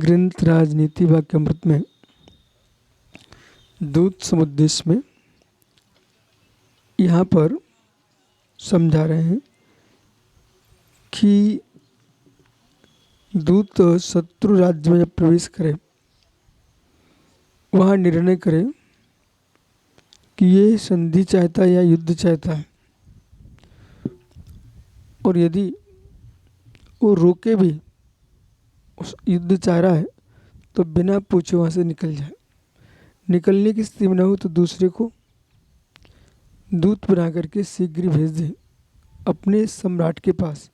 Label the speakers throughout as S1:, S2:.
S1: ग्रंथ राजनीति वाक्यामृत में दूत समुद्देश्य में यहाँ पर समझा रहे हैं कि दूत शत्रु राज्य में जब प्रवेश करे, वहाँ निर्णय करे कि ये संधि चाहता है या युद्ध चाहता है, और यदि वो रोके भी उस युद्ध चाह रहा है तो बिना पूछे वहाँ से निकल जाए। निकलने की स्थिति में न हो तो दूसरे को दूत बना करके शीघ्र भेज दे अपने सम्राट के पास,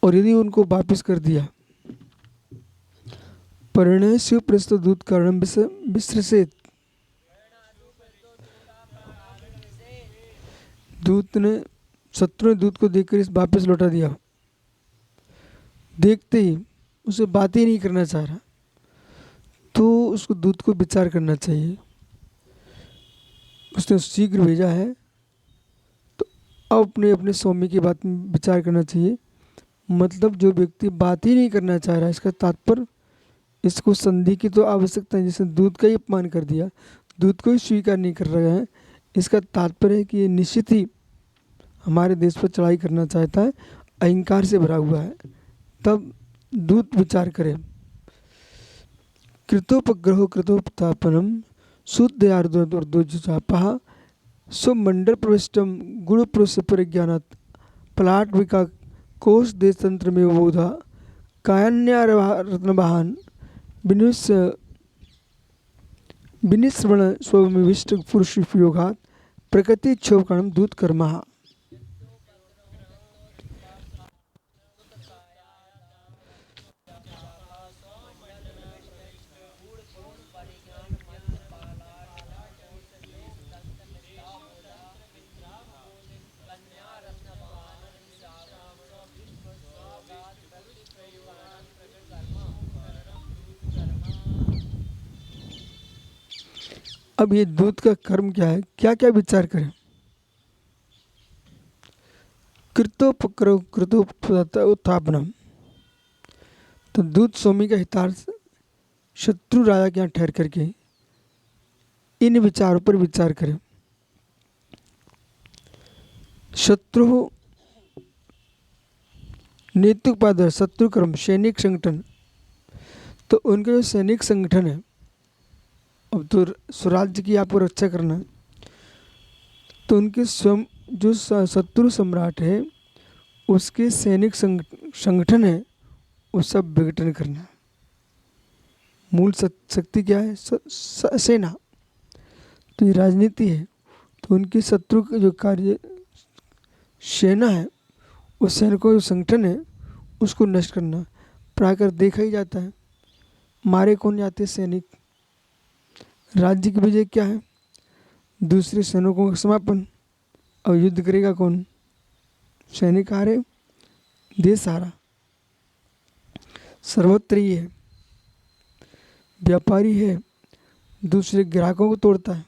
S1: और यदि उनको वापस कर दिया, परिणय शिव प्रस्तुत दूत कारण विश्रसेत, दूत ने शत्रु ने दूत को देखकर इस वापस लौटा दिया, देखते ही उसे बात ही नहीं करना चाह रहा, तो उसको दूत को विचार करना चाहिए। उसने शीघ्र भेजा है तो अब अपने अपने स्वामी की बात में विचार करना चाहिए। मतलब जो व्यक्ति बात ही नहीं करना चाह रहा है, इसका तात्पर्य इसको संधि की तो आवश्यकता है। जिसने दूत का ही अपमान कर दिया, दूत को ही स्वीकार नहीं कर रहा है, इसका तात्पर्य है कि ये निश्चित ही हमारे देश पर चढ़ाई करना चाहता है, अहंकार से भरा हुआ है। तब दूत विचार करे। कृतोपग्रहो कृतोपतापनम शुद्धयार्दोर्दोजुचापः स्वमंडल प्रविष्टम गुण पुरुष परिज्ञानात् पलाट विका कोश देश तंत्र में बोधा कायन्यारत्नवाहन विनिश्रवण स्वविष्ट पुरुष योगात् प्रकृति क्षोभकणम दूत कर्मः। अब ये दूत का कर्म क्या है, क्या क्या विचार करें। कृतोत्थापनम, तो दूत स्वामी का हितार्थ शत्रु राजा के यहाँ ठहर करके इन विचारों पर विचार करें। शत्रु नेतृत्व शत्रु कर्म सैनिक संगठन, तो उनका जो सैनिक संगठन है, अब तो स्वराज्य की आपको रक्षा करना, तो उनके स्वयं जो शत्रु सम्राट है उसके सैनिक संगठन है, वो सब विघटन करना। मूल शक्ति क्या है? सेना। तो ये राजनीति है, तो उनके शत्रु का जो कार्य सेना है, उस सैनिकों जो संगठन है उसको नष्ट करना। प्रायकर देखा ही जाता है, मारे कौन जाते सैनिक। राज्य की विजय क्या है? दूसरे सैनिकों का समापन। और युद्ध करेगा कौन? सैनिक हारे, देश हारा। सर्वत्र ही है। व्यापारी है, दूसरे ग्राहकों को तोड़ता है।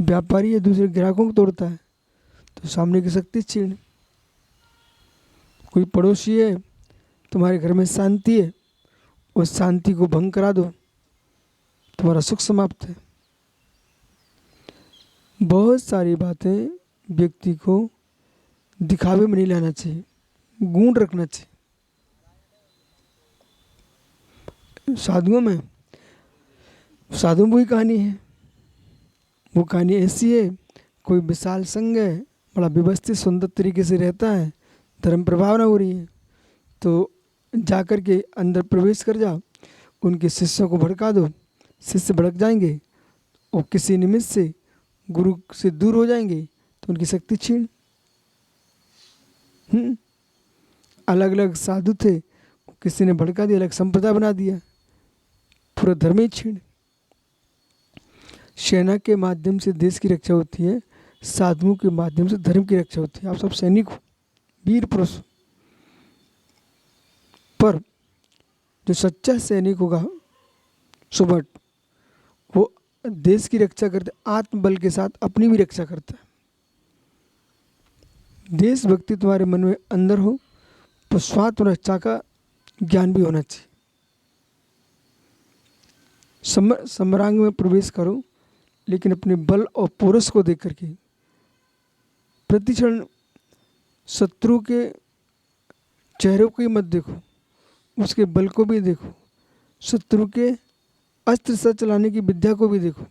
S1: व्यापारी है, दूसरे ग्राहकों को तोड़ता है, तो सामने की शक्ति छीन। कोई पड़ोसी है, तुम्हारे घर में शांति है, उस शांति को भंग करा दो, तुम्हारा सुख समाप्त है। बहुत सारी बातें व्यक्ति को दिखावे में नहीं लाना चाहिए, गुण रखना चाहिए। साधुओं में वही कहानी है। वो कहानी ऐसी है, कोई विशाल संघ है, बड़ा व्यवस्थित सुंदर तरीके से रहता है, धर्म प्रभावना हो रही है, तो जाकर के अंदर प्रवेश कर जाओ, उनके शिष्यों को भड़का दो, शिष्य भड़क जाएंगे, और किसी निमित्त से गुरु से दूर हो जाएंगे, तो उनकी शक्ति छीन। अलग अलग साधु थे, किसी ने भड़का दिया, अलग संप्रदाय बना दिया, पूरा धर्म ही छीन। सेना के माध्यम से देश की रक्षा होती है, साधुओं के माध्यम से धर्म की रक्षा होती है। आप सब सैनिक हो, वीर पुरुष। पर जो सच्चा सैनिक होगा सुबह, वो देश की रक्षा करते आत्मबल के साथ अपनी भी रक्षा करता है। देशभक्ति तुम्हारे मन में अंदर हो तो स्वात्म रक्षा का ज्ञान भी होना चाहिए। समरांग में प्रवेश करो, लेकिन अपने बल और पोरस को देख करके प्रतिक्षण शत्रु के चेहरे को ही मत देखो, उसके बल को भी देखो, शत्रु के अस्त्र से चलाने की विद्या को भी देखो,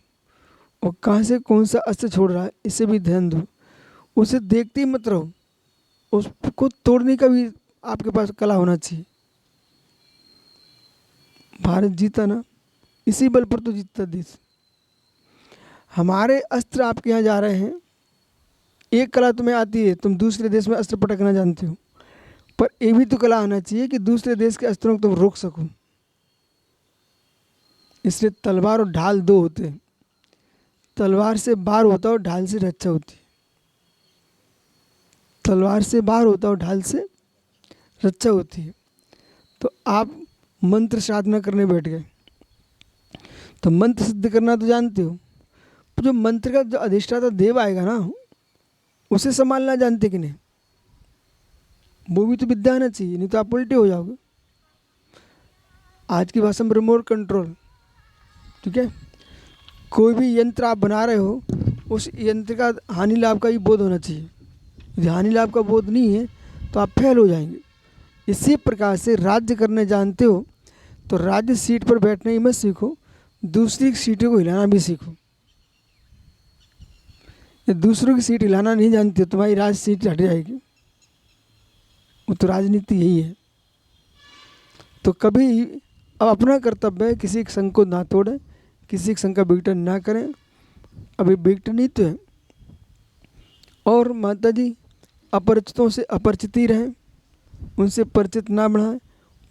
S1: और कहाँ से कौन सा अस्त्र छोड़ रहा है इसे भी ध्यान दो। उसे देखते ही मत रहो, उसको तोड़ने का भी आपके पास कला होना चाहिए। भारत जीता ना, इसी बल पर तो जीतता देश। हमारे अस्त्र आपके यहाँ जा रहे हैं, एक कला तुम्हें आती है, तुम दूसरे देश में अस्त्र पटकना जानते हो, पर ये भी तो कला आना चाहिए कि दूसरे देश के अस्त्रों को तुम रोक सको। इसलिए तलवार और ढाल दो होते हैं, तलवार से बार होता है और ढाल से रक्षा होती है। तलवार से बार होता है और ढाल से रक्षा होती है। तो आप मंत्र साधना करने बैठ गए, तो मंत्र सिद्ध करना तो जानते हो, पर जो मंत्र का जो अधिष्ठाता देव आएगा ना, उसे संभालना जानते कि नहीं, वो भी तो विद्या आना चाहिए, नहीं तो आप उल्टे हो जाओगे। आज की भाषा में रिमोट कंट्रोल, ठीक है। कोई भी यंत्र आप बना रहे हो, उस यंत्र का हानि लाभ का भी बोध होना चाहिए। यदि हानि लाभ का बोध नहीं है तो आप फेल हो जाएंगे। इसी प्रकार से राज्य करने जानते हो तो राज्य सीट पर बैठना ही मत सीखो, दूसरी सीटों को हिलाना भी सीखो। ये दूसरों की सीट हिलाना नहीं जानते हो, तुम्हारी राज सीट हट जाएगी। वो तो राजनीति यही है। तो कभी अब अपना कर्तव्य है, किसी के संग को ना तोड़ें, किसी के संग का विघटन ना करें। अभी विघटन नहीं तो है। और माता जी अपरिचितों से अपरिचित ही रहें, उनसे परिचित ना बढ़ाएं,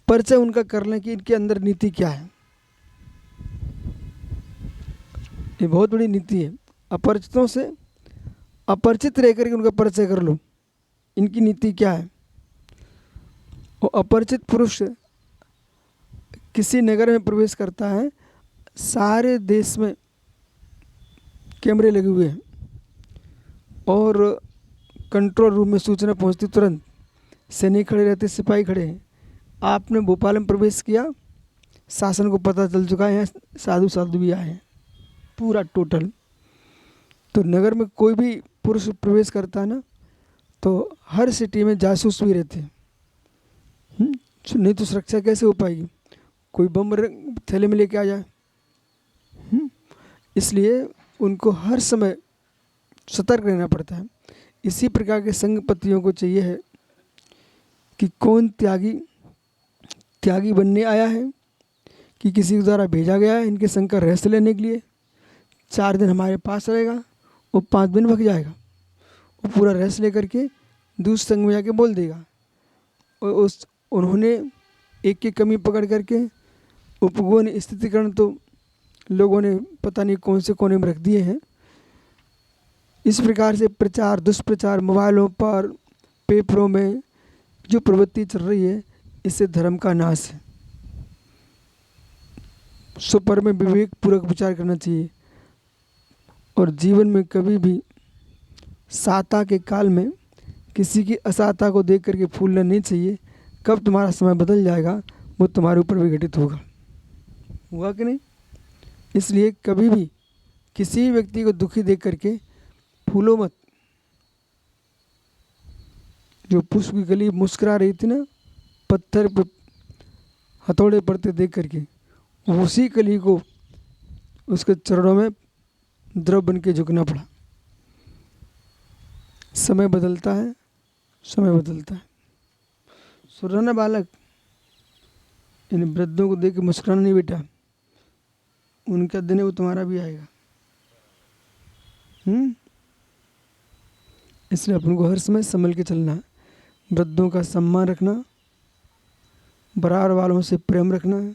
S1: परिचय उनका कर लें कि इनके अंदर नीति क्या है। ये बहुत बड़ी नीति है। अपरिचितों से अपरिचित रह करके उनका परिचय कर लो, इनकी नीति क्या है। वो अपरिचित पुरुष किसी नगर में प्रवेश करता है, सारे देश में कैमरे लगे हुए हैं और कंट्रोल रूम में सूचना पहुंचती तुरंत, सैनिक खड़े रहते, सिपाही खड़े हैं। आपने भोपाल में प्रवेश किया, शासन को पता चल चुका है, साधु साधु भी आए हैं, पूरा टोटल। तो नगर में कोई भी पुरुष प्रवेश करता है ना, तो हर सिटी में जासूस भी रहते हैं। नहीं तो सुरक्षा कैसे हो पाएगी, कोई बम थैले में लेके आ जाए। इसलिए उनको हर समय सतर्क रहना पड़ता है। इसी प्रकार के संगपतियों को चाहिए है कि कौन त्यागी बनने आया है, कि किसी के द्वारा भेजा गया है इनके संग का रहस्य लेने के लिए। 4 दिन हमारे पास रहेगा, वो 5 दिन भग जाएगा, वो पूरा रहस्य लेकर के दूसरे संग में जाके बोल देगा। और उन्होंने एक की कमी पकड़ करके उपगुण स्थितिकरण तो लोगों ने पता नहीं कौन से कोने में रख दिए हैं। इस प्रकार से प्रचार दुष्प्रचार मोबाइलों पर, पेपरों में जो प्रवृत्ति चल रही है, इससे धर्म का नाश है। सुपर में विवेक पूर्वक विचार करना चाहिए और जीवन में कभी भी साता के काल में किसी की असाता को देख करके फूलना नहीं चाहिए। कब तुम्हारा समय बदल जाएगा वो तुम्हारे ऊपर विघटित होगा। हुआ कि नहीं? इसलिए कभी भी किसी भी व्यक्ति को दुखी देख करके फूलो मत। जो पुष्प की कली मुस्कुरा रही थी ना, पत्थर पे हथौड़े पड़ते देख करके, उसी कली को उसके चरणों में द्रव बन के झुकना पड़ा। समय बदलता है, समय बदलता है। सुन बालक, इन वृद्धों को देख के मुस्कुराना नहीं बेटा, उनका दिन है वो तुम्हारा भी आएगा। इसलिए अपन को हर समय संभल के चलना, वृद्धों का सम्मान रखना, बराबर वालों से प्रेम रखना,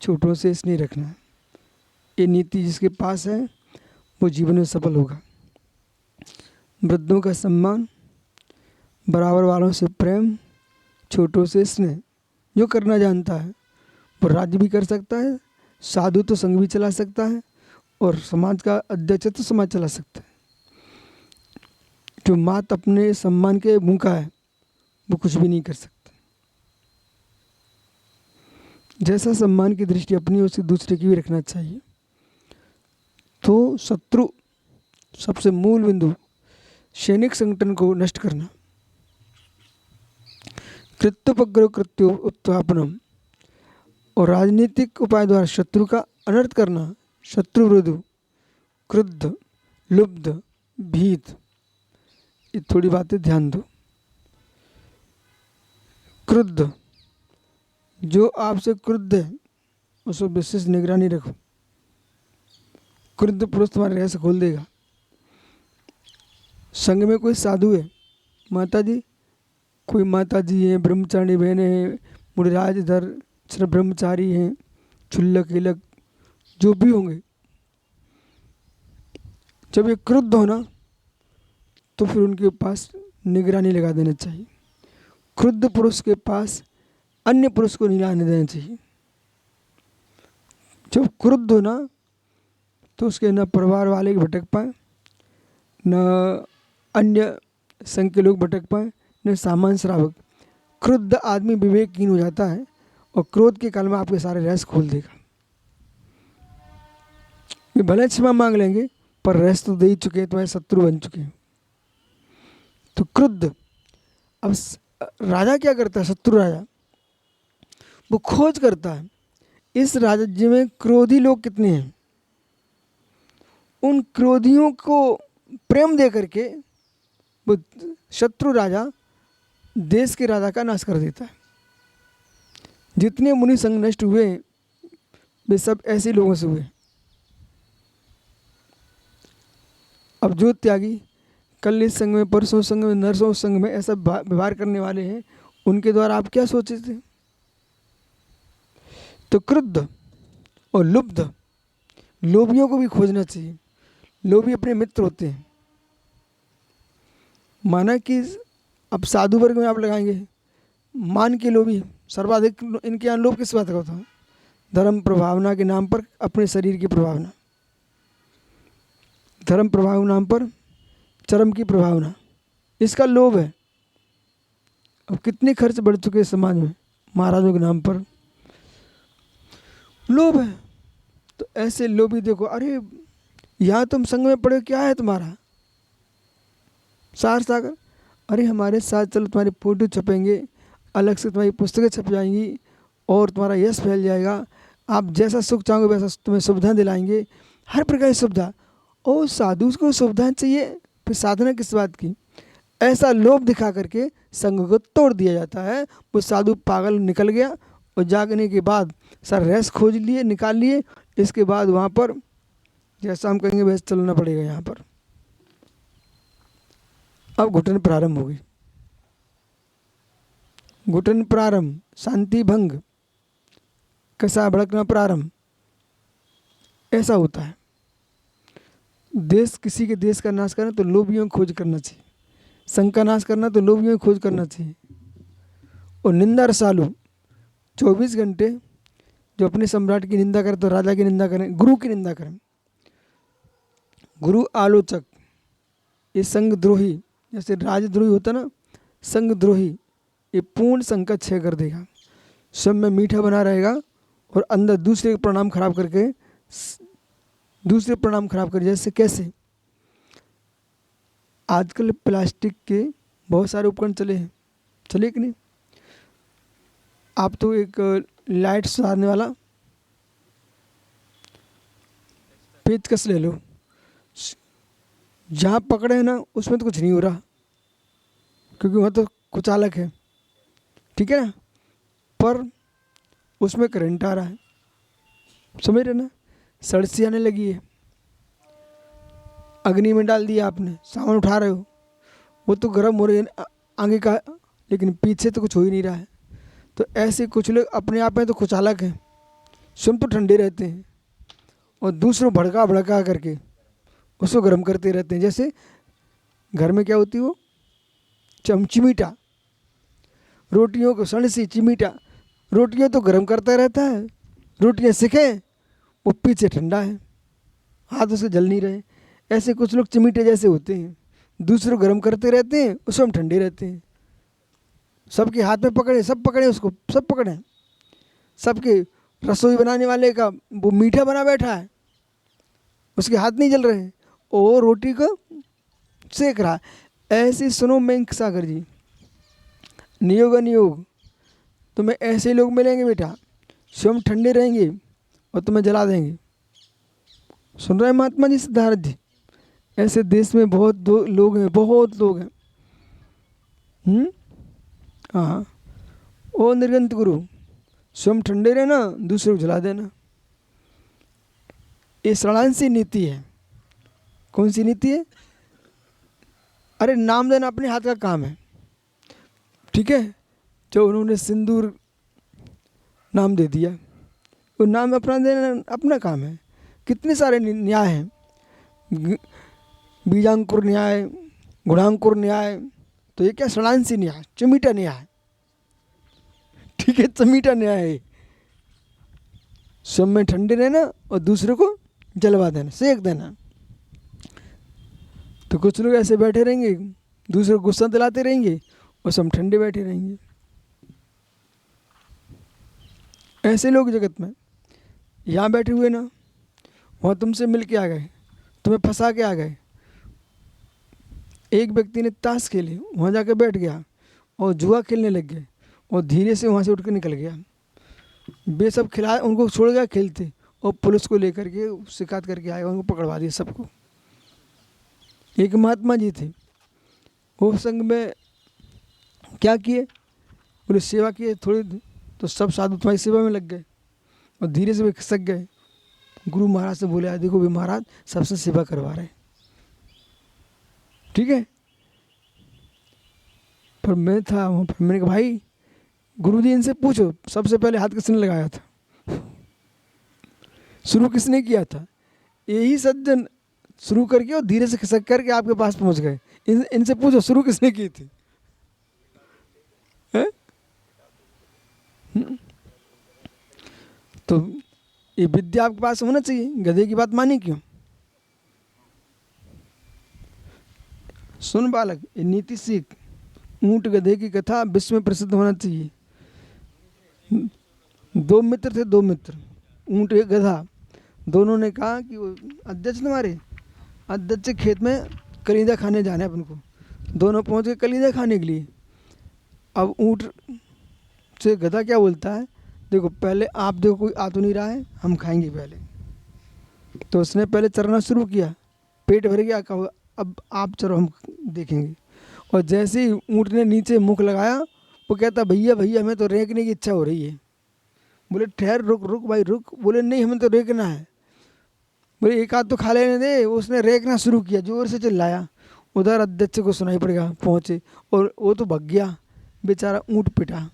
S1: छोटों से स्नेह रखना। ये नीति जिसके पास है वो जीवन में सफल होगा। वृद्धों का सम्मान, बराबर वालों से प्रेम, छोटों से स्नेह, जो करना जानता है वो राज्य भी कर सकता है, साधु तो संघ भी चला सकता है, और समाज का अध्यक्ष तो समाज चला सकता है। जो मात अपने सम्मान के भूखा है वो कुछ भी नहीं कर सकता। जैसा सम्मान की दृष्टि अपनी और दूसरे की भी रखना चाहिए। तो शत्रु सबसे मूल बिंदु सैनिक संगठन को नष्ट करना, कृत्योपग्रह कृत्यो उत्थापनम, और राजनीतिक उपाय द्वारा शत्रु का अनर्थ करना। शत्रु विरुद्ध क्रुद्ध लुब्ध भीत, ये थोड़ी बातें ध्यान दो। क्रुद्ध, जो आपसे क्रुद्ध है उस पर विशेष निगरानी रखो। क्रुद्ध पुरुष तुम्हारे रहस्य खोल देगा। संघ में कोई साधु है, माता जी, कोई माता जी हैं, ब्रह्मचारी बहनें हैं, मुनिराज इधर सिर्फ ब्रह्मचारी हैं, छुल्लक हिलक जो भी होंगे, जब ये क्रुद्ध हो ना तो फिर उनके पास निगरानी लगा देना चाहिए। क्रुद्ध पुरुष के पास अन्य पुरुष को नहीं आने देना चाहिए। जब क्रुद्ध हो ना तो उसके न परिवार वाले भटक पाए, न अन्य संघ के लोग भटक पाए, न सामान्य श्रावक। क्रुद्ध आदमी विवेकहीन हो जाता है और क्रोध के काल में आपके सारे रहस्य खोल देगा। वे भले क्षमा मांग लेंगे पर रहस्य तो दे ही चुके हैं, तुम्हारे शत्रु बन चुके हैं। तो क्रुद्ध। अब राजा क्या करता है? शत्रु राजा वो खोज करता है इस राज्य में क्रोधी लोग कितने हैं, उन क्रोधियों को प्रेम दे करके वो शत्रु राजा देश के राजा का नाश कर देता है। जितने मुनि संघ नष्ट हुए वे सब ऐसे लोगों से हुए। अब जो त्यागी कल इस संघ में, परसों संघ में, नरसों संघ में ऐसा व्यवहार करने वाले हैं, उनके द्वारा आप क्या सोचे थे? तो क्रुद्ध और लुब्ध, लोभियों को भी खोजना चाहिए। लोभी अपने मित्र होते हैं। माना कि अब साधु वर्ग में आप लगाएंगे मान के लोभी, सर्वाधिक इनके यहाँ लोभ किस बात का होता है? धर्म प्रभावना के नाम पर अपने शरीर की प्रभावना, धर्म प्रभाव नाम पर चरम की प्रभावना, इसका लोभ है। अब कितने खर्च बढ़ चुके हैं समाज में महाराजों के नाम पर, लोभ है। तो ऐसे लोभी देखो, अरे यहाँ तुम संग में पड़े, क्या है तुम्हारा सार सागर? अरे हमारे साथ चलो, तुम्हारी फोटो छपेंगे, अलग से तुम्हारी पुस्तकें छप जाएंगी और तुम्हारा यश फैल जाएगा। आप जैसा सुख चाहोगे वैसा तुम्हें सुविधा दिलाएंगे, हर प्रकार की सुविधा। और साधु को सुविधाएं चाहिए, फिर साधना किस बात की? ऐसा लोभ दिखा करके संघ को तोड़ दिया जाता है। वो साधु पागल निकल गया और जागने के बाद सारा रहस्य खोज लिए, निकाल लिए। इसके बाद वहाँ पर जैसा हम कहेंगे वैसे चलना पड़ेगा। यहाँ पर अब घुटन प्रारंभ होगी। घुटन प्रारंभ, शांति भंग, कसा भड़कना प्रारंभ, ऐसा होता है। देश, किसी के देश का नाश करना तो लोभियों की खोज करना चाहिए, संघ का नाश करना तो लोभियों की खोज करना चाहिए। और निंदा रसालु, 24 घंटे जो अपने सम्राट की निंदा करें तो राजा की निंदा करें, गुरु की निंदा करें। गुरु आलोचक, ये संघ द्रोही, जैसे राजद्रोही होता ना, संघ द्रोही, ये पूर्ण संघ का क्षय कर देगा। सब में मीठा बना रहेगा और अंदर दूसरे के प्रणाम खराब करके, दूसरे प्रणाम खराब कर, जैसे कैसे आजकल प्लास्टिक के बहुत सारे उपकरण चले हैं, चले कि नहीं? आप तो एक लाइट सुधारने वाला पेचकस ले लो, जहाँ पकड़े है ना उसमें तो कुछ नहीं हो रहा क्योंकि वहाँ तो कुचालक है, ठीक है ना, पर उसमें करंट आ रहा है, समझ रहे ना? सड़सी आने लगी है, अग्नि में डाल दिया आपने, सामान उठा रहे हो, वो तो गर्म हो रही है आगे का, लेकिन पीछे तो कुछ हो ही नहीं रहा है। तो ऐसे कुछ लोग अपने आप में तो कुचालक हैं, स्वयं तो ठंडे रहते हैं और दूसरों भड़का भड़का करके उसको गर्म करते रहते हैं। जैसे घर में क्या होती है वो चिमीटा, रोटियों को सड़सी चिमीटा, रोटियां तो गर्म करता रहता है, रोटियां सिकें वो पीछे ठंडा है, हाथ उसके जल नहीं रहे। ऐसे कुछ लोग चिमीटे जैसे होते हैं, दूसरे को गर्म करते रहते हैं, उसमें हम ठंडे रहते हैं। सबके हाथ में पकड़े, सब पकड़े उसको, सब पकड़े, सबके रसोई बनाने वाले का वो मीठा बना बैठा है, उसके हाथ नहीं जल रहे हैं, और रोटी को सेक रहा है। ऐसे सुनो मेंक सागर जी, नियोग नियोग तुम्हें ऐसे लोग मिलेंगे बेटा, स्वयं ठंडे रहेंगे और तुम्हें जला देंगे। सुन रहे हैं महात्मा जी, सिद्धार्थ जी? ऐसे देश में बहुत लोग हैं, बहुत लोग हैं। हाँ, ओ निर्गंत गुरु, स्वयं ठंडे रहना, दूसरे को जला देना। ये षडांसी नीति है। कौन सी नीति है? अरे नाम देना अपने हाथ का काम है, ठीक है। जो उन्होंने सिंदूर नाम दे दिया, वो नाम अपना देना अपना काम है। कितने सारे न्याय हैं, बीजांकुर न्याय, गुणांकुर न्याय, तो ये क्या षडांसी न्याय, चमीटा न्याय, ठीक है, चमीटा न्याय है। सब में ठंडे रहना और दूसरे को जलवा देना, सेक देना। तो कुछ लोग ऐसे बैठे रहेंगे, दूसरे को गुस्सा दिलाते रहेंगे और सब ठंडे बैठे रहेंगे। ऐसे लोग जगत में यहाँ बैठे हुए ना, वहाँ तुमसे मिल के आ गए, तुम्हें फंसा के आ गए। एक व्यक्ति ने ताश खेली, वहाँ जाकर बैठ गया और जुआ खेलने लग गए, और धीरे से वहाँ से उठ कर निकल गया। वे सब खिलाए, उनको छोड़ गया खेलते, और पुलिस को लेकर के शिकायत करके आए, उनको पकड़वा दिया सबको। एक महात्मा जी थे, वो संघ में क्या किए, बोले सेवा किए थोड़ी, तो सब साधु तुम्हारी सेवा में लग गए, और धीरे से वे खिसक गए। गुरु महाराज से बोले, देखो वे महाराज सबसे सेवा करवा रहे हैं, ठीक है। पर मैं था वहाँ पर, मैंने कहा भाई गुरु जी इनसे पूछो सबसे पहले हाथ किसने लगाया था, शुरू किसने किया था। यही सज्जन शुरू करके और धीरे से खिसक करके आपके पास पहुंच गए। इनसे पूछो शुरू किसने की थी, है? तो ये विद्या आपके पास होना चाहिए, गधे की बात मानी क्यों? सुन बालक, ये नीति सीख, ऊंट गधे की कथा विश्व में प्रसिद्ध होना चाहिए। दो मित्र थे, दो मित्र, ऊंट एक गधा। दोनों ने कहा कि वो अध्यक्ष तुम्हारे, अध्यक्ष खेत में कलिंदा खाने जाना है अपन को। दोनों पहुंच गए कलिंदा खाने के लिए। अब ऊंट से गधा क्या बोलता है, देखो पहले आप देखो कोई आ तो नहीं रहा है, हम खाएंगे पहले। तो उसने पहले चरना शुरू किया, पेट भर गया, कहा अब आप चलो हम देखेंगे। और जैसे ही ऊँट ने नीचे मुख लगाया, वो कहता भैया भैया हमें तो रेंकने की इच्छा हो रही है। बोले ठहर, रुक रुक भाई रुक। बोले नहीं हमें तो रेंकना है। बोले एक आध तो खा लेने दे। उसने रेंकना शुरू किया, जोर से चिल्लाया। उधर अध्यक्ष को सुनाई पड़ गया, पहुँचे, और वो तो भग गया बेचारा, ऊँट पिटा।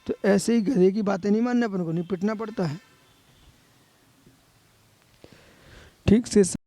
S1: तो ऐसे ही गधे की बातें नहीं मानने, अपन को नहीं पिटना पड़ता है, ठीक से।